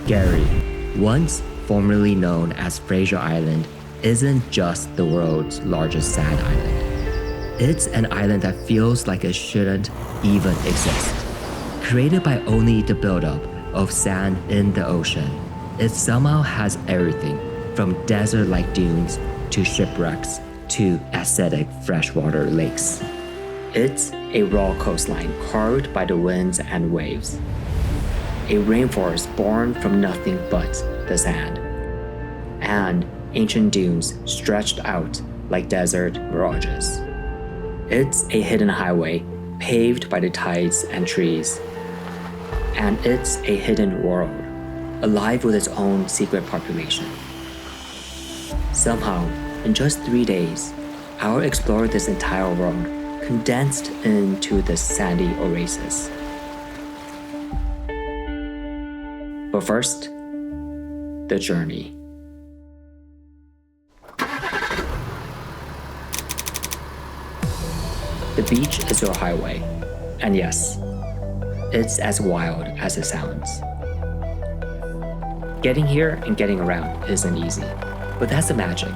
Gary, once formerly known as Fraser Island, isn't just the world's largest sand island. It's an island that feels like it shouldn't even exist. Created by only the buildup of sand in the ocean, it somehow has everything from desert-like dunes to shipwrecks to acidic freshwater lakes. It's a raw coastline carved by the winds and waves. A rainforest born from nothing but the sand. And ancient dunes stretched out like desert mirages. It's a hidden highway paved by the tides and trees. And it's a hidden world, alive with its own secret population. Somehow, in just 3 days, I'll explore this entire world, condensed into this sandy oasis. But first, the journey. The beach is your highway, and yes, it's as wild as it sounds. Getting here and getting around isn't easy, but that's the magic.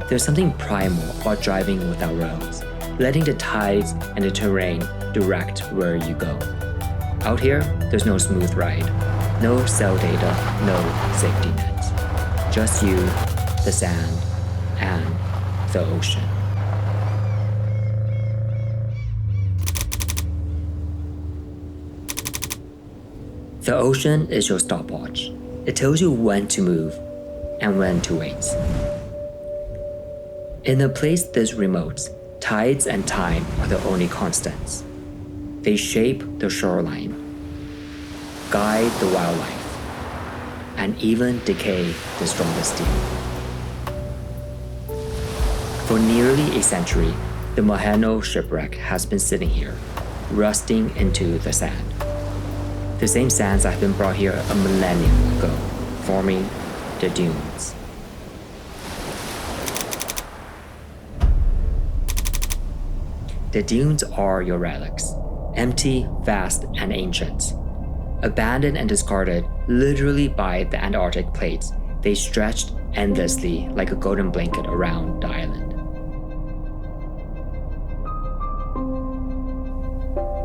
There's something primal about driving without roads, letting the tides and the terrain direct where you go. Out here, there's no smooth ride, no cell data, no safety nets. Just you, the sand, and the ocean. The ocean is your stopwatch. It tells you when to move and when to wait. In a place this remote, tides and time are the only constants. They shape the shoreline, guide the wildlife, and even decay the strongest steel. For nearly a century, the Moheno shipwreck has been sitting here, rusting into the sand. The same sands that have been brought here a millennium ago, forming the dunes. The dunes are your relics, empty, vast, and ancient. Abandoned and discarded literally by the Antarctic plates, they stretched endlessly like a golden blanket around the island.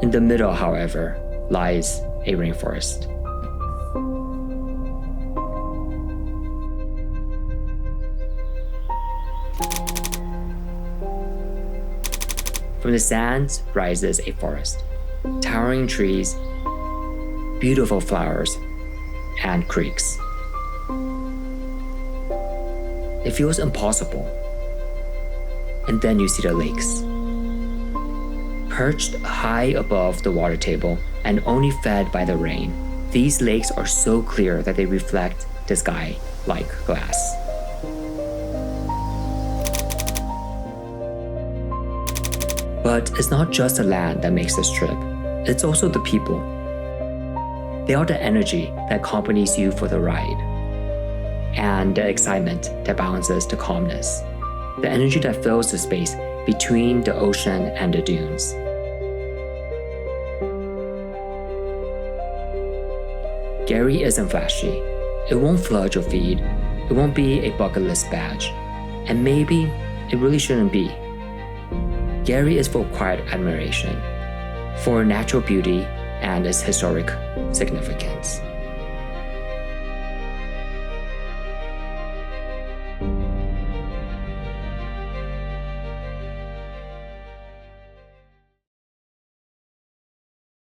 In the middle, however, lies a rainforest. From the sands rises a forest, towering trees, beautiful flowers, and creeks. It feels impossible. And then you see the lakes. Perched high above the water table and only fed by the rain, these lakes are so clear that they reflect the sky like glass. But it's not just the land that makes this trip, it's also the people. They are the energy that accompanies you for the ride, and the excitement that balances the calmness, the energy that fills the space between the ocean and the dunes. Gary isn't flashy. It won't flood your feed. It won't be a bucket list badge. And maybe it really shouldn't be. Gary is for quiet admiration, for natural beauty and its historic significance.